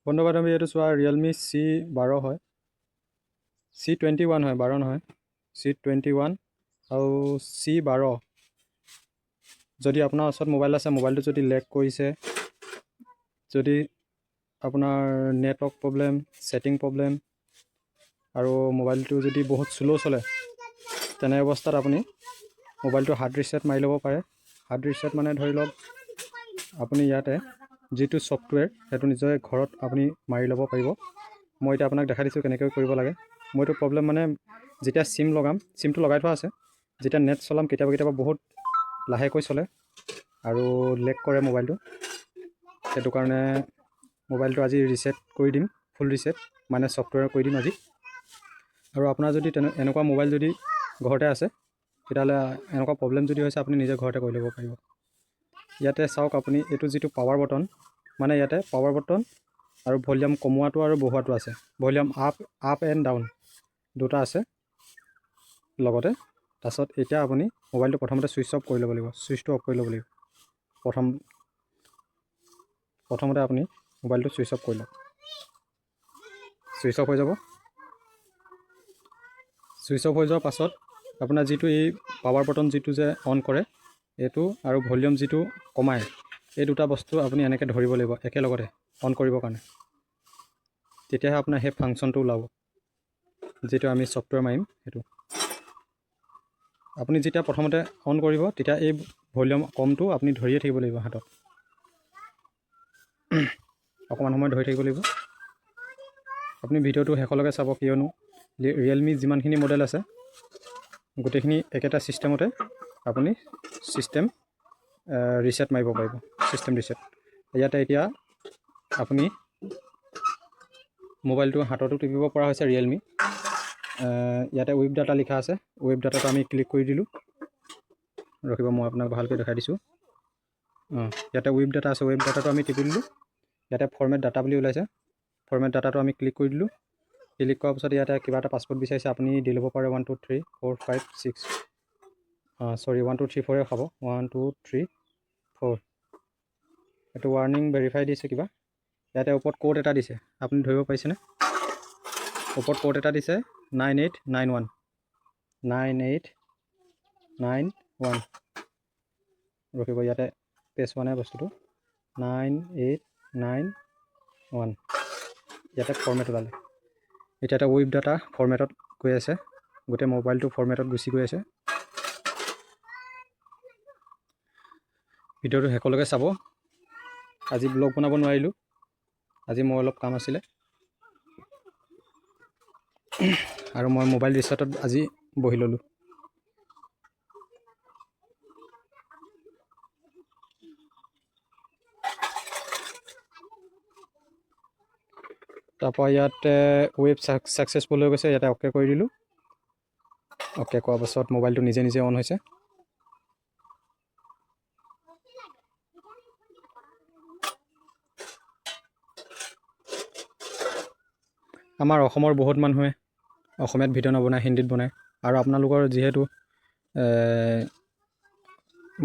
বন্ধু বান্ধৱী এইটো চোৱা ৰিয়েলমি C12 হয়, C21 হয়, 12 নহয়, C21 আৰু C12। যদি আপোনাৰ ওচৰত মোবাইল আছে, মোবাইলটো যদি লেগ কৰিছে, যদি আপোনাৰ নেটৱৰ্ক প্ৰব্লেম, ছেটিং প্ৰব্লেম আৰু মোবাইলটো যদি বহুত শ্ল' চলে, তেনে অৱস্থাত আপুনি মোবাইলটো হাৰ্ড ৰিছেট মাৰি ল'ব পাৰে। হাৰ্ড ৰিছেট মানে ধৰি লওক আপুনি ইয়াতে যিটো ছফ্টৱেৰ সেইটো নিজে ঘৰত আপুনি মাৰি ল'ব পাৰিব। মই এতিয়া আপোনাক দেখাই দিছোঁ কেনেকৈ কৰিব লাগে। মইতো প্ৰব্লেম মানে যেতিয়া চিম লগাম, চিমটো লগাই থোৱা আছে, যেতিয়া নেট চলাম কেতিয়াবা বহুত লাহেকৈ চলে আৰু লেগ কৰে মোবাইলটো। সেইটো কাৰণে মোবাইলটো আজি ৰিছেট কৰি দিম, ফুল ৰিছেট মানে ছফ্টৱেৰ কৰি দিম আজি। আৰু আপোনাৰ যদি এনেকুৱা মোবাইল যদি ঘৰতে আছে, তেতিয়াহ'লে এনেকুৱা প্ৰব্লেম যদি হৈছে আপুনি নিজে ঘৰতে কৰি ল'ব পাৰিব। ইয়াতে চাওক আপুনি এইটো যিটো পাৱাৰ বটন, মানে ইয়াতে পাৱাৰ বটন আৰু ভলিউম কমোৱাটো আৰু বঢ়োৱাটো আছে। ভলিউম আপ এণ্ড ডাউন দুটা আছে লগতে। তাৰপাছত এতিয়া আপুনি মোবাইলটো প্ৰথমতে ছুইচ অফ কৰি ল'ব লাগিব, ছুইচটো অফ কৰি ল'ব লাগিব। প্ৰথমতে আপুনি মোবাইলটো ছুইচ অফ কৰি লওক। ছুইচ অফ হৈ যাব। ছুইচ অফ হৈ যোৱাৰ পাছত আপোনাৰ যিটো এই পাৱাৰ বটন যিটো যে অন কৰে, এইটো আৰু ভলিউম যিটো কমায়, এই দুটা বস্তু আপুনি এনেকৈ ধৰিব লাগিব একেলগতে অন কৰিবৰ কাৰণে। তেতিয়াহে আপোনাৰ সেই ফাংচনটো ওলাব, যিটো আমি ছফ্টৱেৰ মাৰিম সেইটো। আপুনি যেতিয়া প্ৰথমতে অন কৰিব, তেতিয়া এই ভলিউম কমটো আপুনি ধৰিয়ে থাকিব লাগিব হাতত, অকণমান সময় ধৰি থাকিব লাগিব। আপুনি ভিডিঅ'টো শেষলৈকে চাব, কিয়নো ৰিয়েলমি যিমানখিনি মডেল আছে গোটেইখিনি একেটা ছিষ্টেমতে আপুনি ছিষ্টেম ৰিছেট মাৰিব পাৰিব, ছিষ্টেম ৰিছেট। ইয়াতে এতিয়া আপুনি মোবাইলটো হাততো টিপিব পৰা হৈছে ৰিয়েলমি। ইয়াতে ৱেব ডাটা লিখা আছে, ৱেব ডাটাটো আমি ক্লিক কৰি দিলোঁ। ৰখিব, মই আপোনাক ভালকৈ দেখাই দিছোঁ। ইয়াতে ৱেব ডাটা আছে, ৱেব ডাটাটো আমি টিপি দিলোঁ। ইয়াতে ফৰ্মেট ডাটা বুলি ওলাইছে, ফৰ্মেট ডাটাটো আমি ক্লিক কৰি দিলোঁ। ক্লিক কৰাৰ পাছত ইয়াতে কিবা এটা পাছপৰ্ট বিচাৰিছে, আপুনি দি ল'ব পাৰে 1 2 3 4 5 6 1 2 3 4 খাব, 1 2 3 4। এইটো ৱাৰ্ণিং ভেৰিফাই দিছে কিবা। ইয়াতে ওপৰত কোড এটা দিছে, আপুনি ধৰিব পাৰিছেনে? ওপৰত কোড এটা দিছে 9891 9891। ৰখিব, ইয়াতে পেষ্ট হোৱা নাই বস্তুটো। 9891 ইয়াতে ফৰ্মেট ওলালে। এতিয়া এটা ৱেব ডাটা ফৰ্মেটত গৈ আছে, গোটেই মোবাইলটো ফৰ্মেটত গুচি গৈ আছে। ভিডিঅ'টো শেষলৈকে চাব। আজি ব্লগ বনাব নোৱাৰিলোঁ, আজি মোৰ অলপ কাম আছিলে আৰু মই মোবাইল ৰিছেটত আজি বহি ল'লোঁ। তাৰপৰা ইয়াতে ৱেব ছাকচেছফুল হৈ গৈছে, ইয়াতে অ'কে কৰি দিলোঁ। অ'কে কৰাৰ পাছত মোবাইলটো নিজে নিজে অন হৈছে। আমাৰ অসমৰ বহুত মানুহে অসমীয়াত ভিডিঅ' নবনায়, হিন্দীত বনায়। আৰু আপোনালোকৰ যিহেতু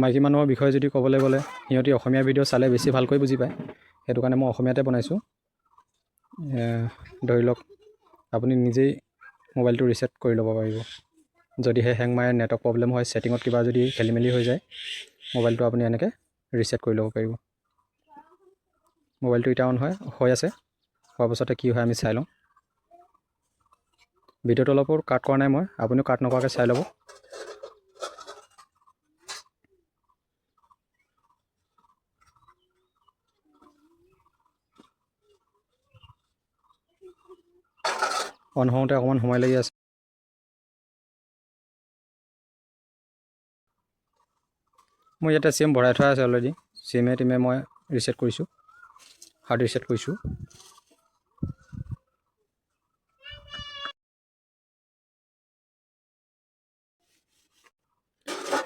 মাইকী মানুহৰ বিষয়ে যদি ক'বলৈ গ'লে, সিহঁতি অসমীয়া ভিডিঅ' চালে বেছি ভালকৈ বুজি পায়। সেইটো কাৰণে মই অসমীয়াতে বনাইছোঁ। ধৰি লওক আপুনি নিজেই মোবাইলটো ৰিছেট কৰি ল'ব পাৰিব। যদিহে হেং মাৰে, নেটৱৰ্ক প্ৰব্লেম হয়, ছেটিঙত কিবা যদি খেলি মেলি হৈ যায়, মোবাইলটো আপুনি এনেকৈ ৰিছেট কৰি ল'ব পাৰিব। মোবাইলটো এতিয়া অন হৈ আছে, হোৱাৰ পাছতে কি হয় আমি চাই লওঁ। ভিডিঅ'টো অলপো কাট কৰা নাই মই, আপুনিও কাট নকৰাকৈ চাই ল'ব। অন হওঁতে অকণমান সময় লাগি আছে। মই ইয়াতে চিম ভৰাই থোৱা আছে অলৰেডি, চিমে টিমে মই ৰিছেট কৰিছোঁ, হাৰ্ড ৰিছেট কৰিছোঁ।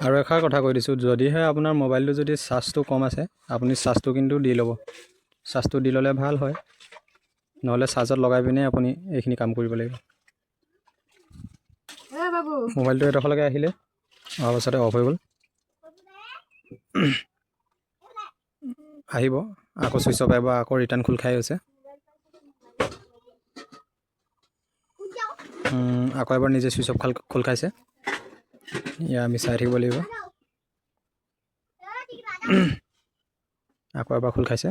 আৰু এষাৰ কথা কৈ দিছোঁ, যদিহে আপোনাৰ মোবাইলটো যদি চাৰ্জটো কম আছে, আপুনি চাৰ্জটো কিন্তু দি ল'ব। চাৰ্জটো দি ল'লে ভাল হয়, নহ'লে চাৰ্জত লগাই পিনে আপুনি এইখিনি কাম কৰিব লাগিব। মোবাইলটো এডোখৰলৈকে আহিলে, অহাৰ পাছতে অফ হৈ গ'ল। আহিব আকৌ ছুইচ অফ আহিব, আকৌ ৰিটাৰ্ণ খোল খাই গৈছে। আকৌ এবাৰ নিজে ছুইচ অফ খোল খাইছে। এয়া আমি চাই থাকিব লাগিব। আকৌ এবাৰ খোল খাইছে।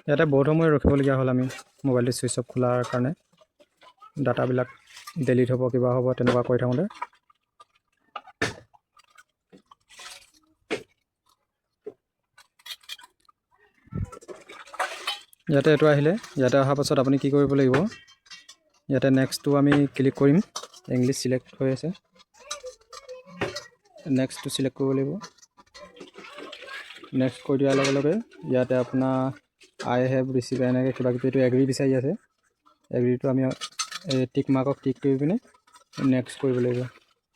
ইয়াতে বহুত সময় ৰখিবলগীয়া হ'ল আমি মোবাইলটো ছুইচ অফ খোলাৰ কাৰণে। ডাটাবিলাক ডিলিট হ'ব, কিবা হ'ব, তেনেকুৱা কৰি থাকোঁতে। ইয়াতে এইটো আহিলে, ইয়াতে অহাৰ পাছত আপুনি কি কৰিব লাগিব, ইয়াতে নেক্সটটো আমি ক্লিক কৰিম। ইংলিছ চিলেক্ট হৈ আছে, নেক্সটটো চিলেক্ট কৰিব লাগিব। নেক্সট কৰি দিয়াৰ লগে লগে ইয়াতে আপোনাৰ আই হেভ ৰিচিভ এনেকৈ কিবা কিবি এইটো এগ্ৰি বিচাৰি আছে। এগ্ৰিটো আমি টিক মাৰ্কক টিক কৰি পিনে নেক্সট কৰিব লাগিব।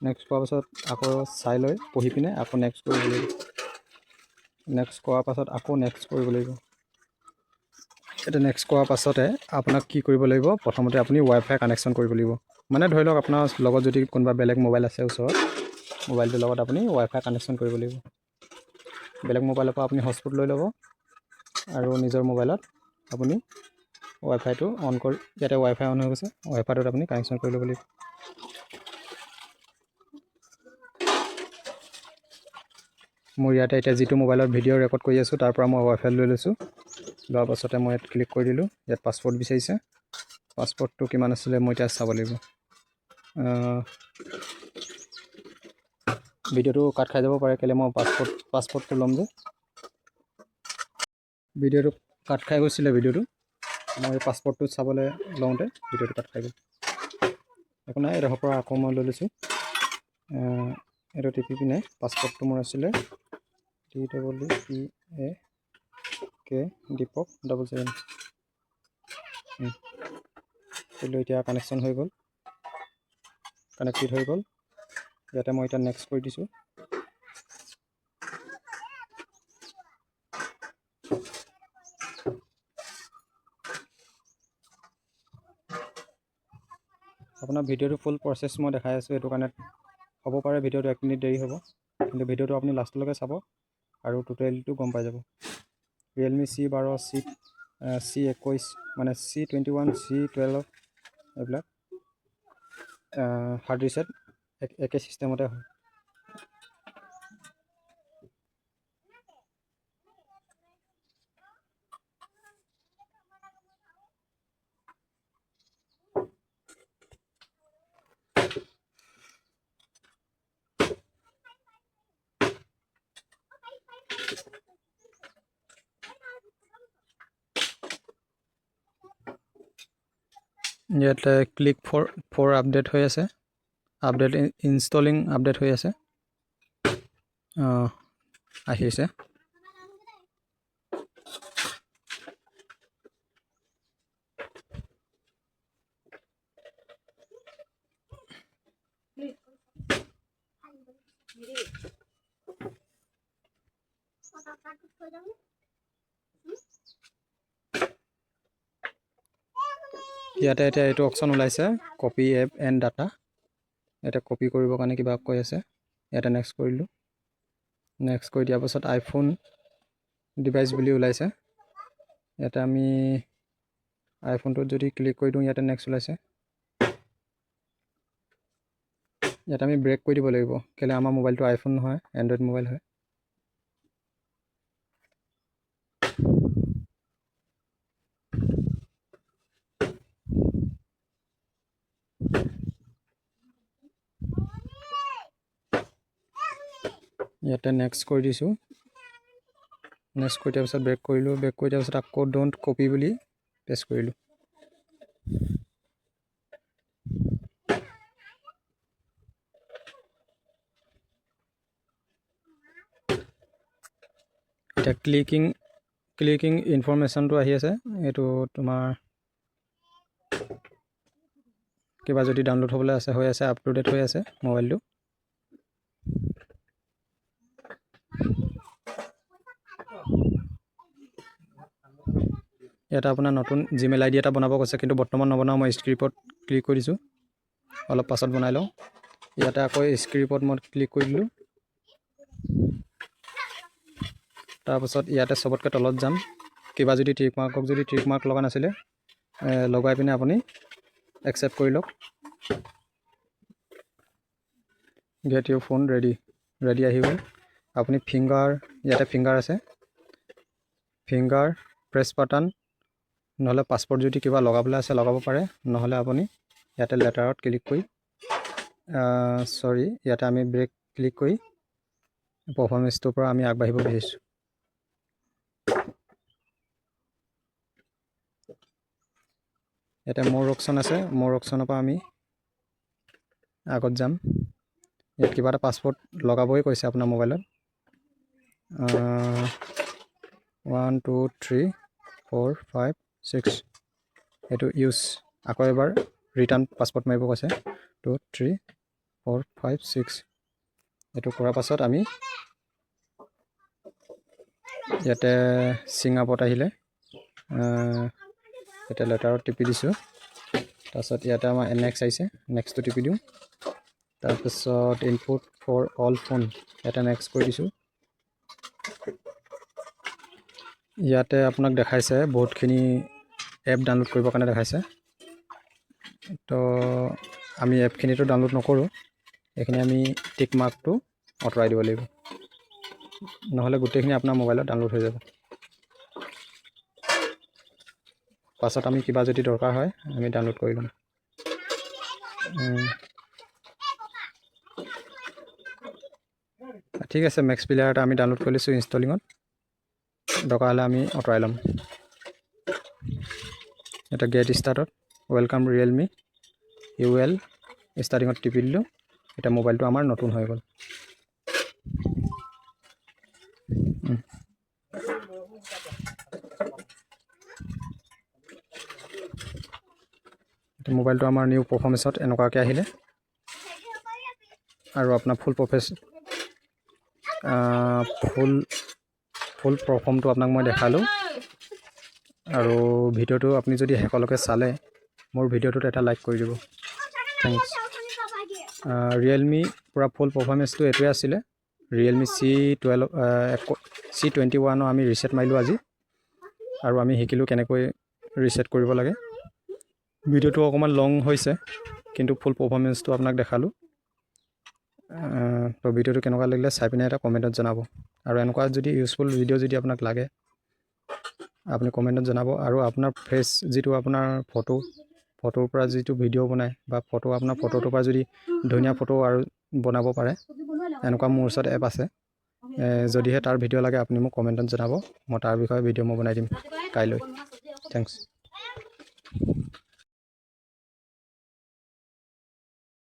নেক্সট কৰাৰ পাছত আকৌ চাই লৈ পঢ়ি পিনে আকৌ নেক্সট কৰিব লাগিব। নেক্সট কৰাৰ পাছত আকৌ নেক্সট কৰিব লাগিব। এটা নেক্সট কৰাৰ পাছতে আপোনাক কি কৰিব লাগিব, প্ৰথমতে আপুনি ৱাইফাই কানেকশ্যন কৰিব লাগিব। মানে ধৰি লওক আপোনাৰ লগত যদি কোনোবা বেলেগ মোবাইল আছে ওচৰত, মোবাইলটোৰ লগত আপুনি ৱাইফাই কানেকশ্যন কৰিব লাগিব। বেলেগ মোবাইলৰ পৰা আপুনি হটস্পট লৈ ল'ব আৰু নিজৰ মোবাইলত আপুনি ৱাইফাইটো অন কৰি, ইয়াতে ৱাইফাই অন হৈ গৈছে, ৱাইফাইটোত আপুনি কানেকশ্যন কৰি ল'ব লাগিব। মোৰ ইয়াতে এতিয়া যিটো মোবাইলত ভিডিঅ' ৰেকৰ্ড কৰি আছোঁ তাৰ পৰা মই ৱাইফাই লৈ লৈছোঁ। লোৱাৰ পাছতে মই ইয়াত ক্লিক কৰি দিলোঁ। ইয়াত পাছপৰ্ট বিচাৰিছে, পাছপৰ্টটো কিমান আছিলে মই এতিয়া চাব লাগিব। ভিডিঅ'টো কাট খাই যাব পাৰে, কেলৈ মই পাছপৰ্টটো ল'ম যে। ভিডিঅ'টো কাট খাই গৈছিলে, ভিডিঅ'টো মই পাছপৰ্টটো চাবলৈ লওঁতে ভিডিঅ'টো কাট খাই গ'ল। একো নাই, এডোখৰ পৰা আকৌ মই লৈ লৈছোঁ। এইটো টিপি পিনে পাছপৰ্টটো মোৰ আছিলে DEEPAK দীপক 77। এতিয়া কানেকশ্যন হৈ গ'ল, কানেক্টেড হৈ গ'ল। ইয়াতে মই এতিয়া নেক্সট কৰি দিছোঁ। আপোনাৰ ভিডিঅ'টো ফুল প্ৰচেছ মই দেখাই আছোঁ, এইটো কাৰণে হ'ব পাৰে ভিডিঅ'টো 1 মিনিট দেৰি হ'ব, কিন্তু ভিডিঅ'টো আপুনি লাষ্টলৈকে চাব আৰু টোটেলটো গম পাই যাব। ৰিয়েলমি C12, C21 মানে C21, C12 এইবিলাক হাৰ্ড ৰিছেট একে ছিষ্টেমতে হয়। ইয়াতে ক্লিক ফৰ আপডেট হৈ আছে, আপডেট ইনষ্টলিং আপডেট হৈ আছে, আহিছে। ইয়াতে এতিয়া এইটো অপশ্যন ওলাইছে, কপি এপ এণ্ড ডাটা। ইয়াতে কপি কৰিবৰ কাৰণে কিবা কৈ আছে, ইয়াতে নেক্সট কৰিলোঁ। নেক্সট কৰি দিয়াৰ পাছত আইফোন ডিভাইচ বুলি ওলাইছে। ইয়াতে আমি আইফোনটোত যদি ক্লিক কৰি দিওঁ, ইয়াতে নেক্সট ওলাইছে। ইয়াতে আমি ব্ৰেক কৰি দিব লাগিব, কেলৈ আমাৰ মোবাইলটো আইফোন নহয়, এণ্ড্ৰইড মোবাইল হয়। ইয়াতে নেক্সট কৰি দিছোঁ। নেক্সট কৰি দিয়াৰ পিছত ব্ৰেক কৰিলোঁ, ব্ৰেক কৰি দিয়াৰ পিছত আকৌ ডোণ্ট কপি বুলি প্ৰেছ কৰিলোঁ। এতিয়া ক্লিকিং ইনফৰমেশ্যনটো আহি আছে। এইটো তোমাৰ কিবা যদি ডাউনলোড হ'বলৈ আছে, হৈ আছে, আপলোডেড হৈ আছে মোবাইলটো। ইয়াতে আপোনাৰ নতুন জিমেইল ID এটা বনাব কৈছে, কিন্তু বৰ্তমান নবনাওঁ, মই স্ক্ৰিপ্টত ক্লিক কৰি দিছোঁ, অলপ পাছত বনাই লওঁ। ইয়াতে আকৌ স্ক্ৰিপ্টত মই ক্লিক কৰি দিলোঁ। তাৰপাছত ইয়াতে চবতকৈ তলত যাম, কিবা যদি টিক মাৰ্ক লগা নাছিলে লগাই পিনে আপুনি একচেপ্ট কৰি লওক। গেট ইউৰ ফোন ৰেডি আহি গ'ল। আপুনি ফিংগাৰ, ইয়াতে ফিংগাৰ আছে, ফিংগাৰ প্ৰেছ বাটন, নহ'লে পাছপৰ্ট যদি কিবা লগাবলৈ আছে লগাব পাৰে, নহ'লে আপুনি ইয়াতে লেটাৰত ক্লিক কৰি ইয়াতে আমি ব্ৰেক ক্লিক কৰি পাৰফৰ্মেঞ্চটোৰ পৰা আমি আগবাঢ়িব বিচাৰিছোঁ। ইয়াতে মোৰ অপশ্যন আছে, মোৰ অপশ্যনৰ পৰা আমি আগত যাম। ইয়াত কিবা এটা পাছপৰ্ট লগাবই কৈছে আপোনাৰ মোবাইলত। 1 2 3 4 5 6 এইটো ইউজ, আকৌ এবাৰ ৰিটাৰ্ণ পাছপৰ্ট মাৰিব কৈছে। 2 3 4 5 6 এইটো কৰাৰ পাছত আমি ইয়াতে ছিংগাপুৰত আহিলে ইয়াতে লেটাৰত টিপি দিছোঁ। তাৰপিছত ইয়াতে আমাৰ নেক্সট আহিছে, নেক্সটটো টিপি দিওঁ। তাৰপিছত ইনপুট ফৰ অল ফোন ইয়াতে নেক্সট কৰি দিছোঁ। ইয়াতে আপোনাক দেখাইছে বহুতখিনি এপ ডাউনলোড কৰিবৰ কাৰণে দেখাইছে। তো আমি এপখিনিতো ডাউনলোড নকৰোঁ, এইখিনি আমি টিক মাৰ্কটো আঁতৰাই দিব লাগিব, নহ'লে গোটেইখিনি আপোনাৰ মোবাইলত ডাউনলোড হৈ যাব। পাছত আমি কিবা যদি দৰকাৰ হয় আমি ডাউনলোড কৰি ল'ম। ঠিক আছে, মেক্স প্লেয়াৰ এটা আমি ডাউনলোড কৰি লৈছোঁ ইনষ্টলিঙত, দৰকাৰ হ'লে আমি আঁতৰাই ল'ম। এটা গেট ষ্টাৰ্টত ৱেলকাম ৰিয়েলমি UL ষ্টাৰ্টিঙত টিপি দিলোঁ। এতিয়া মোবাইলটো আমাৰ নতুন হৈ গ'ল। মোবাইলটো আমাৰ নিউ পাৰফৰ্মেঞ্চত এনেকুৱাকৈ আহিলে, আৰু আপোনাৰ ফুল পাৰফৰ্মটো আপোনাক মই দেখালোঁ। আৰু ভিডিঅ'টো আপুনি যদি শেষলৈকে চালে মোৰ ভিডিঅ'টোত এটা লাইক কৰি দিব। থেংকছ। ৰিয়েলমি পূৰা ফুল পাৰফৰ্মেঞ্চটো এইটোৱে আছিলে। ৰিয়েলমি C21 আমি ৰিছেট মাৰিলোঁ আজি, আৰু আমি শিকিলোঁ কেনেকৈ ৰিছেট কৰিব লাগে। ভিডিঅ'টো অকণমান লং হৈছে, কিন্তু ফুল পাৰফৰ্মেঞ্চটো আপোনাক দেখালোঁ। তো ভিডিঅ'টো কেনেকুৱা লাগিলে চাই পিনে এটা কমেণ্টত জনাব, আৰু এনেকুৱা যদি ইউজফুল ভিডিঅ' যদি আপোনাক লাগে আপুনি কমেণ্টত জনাব। আৰু আপোনাৰ ফেচ যিটো আপোনাৰ ফটোৰ পৰা যিটো ভিডিঅ' বনায়, বা আপোনাৰ ফটোটোৰ পৰা যদি ধুনীয়া ফটো আৰু বনাব পাৰে, এনেকুৱা মোৰ ওচৰত এপ আছে। যদিহে তাৰ ভিডিঅ' লাগে আপুনি মোক কমেণ্টত জনাব, মই তাৰ বিষয়ে ভিডিঅ' মই বনাই দিম কাইলৈ। থেংকছ।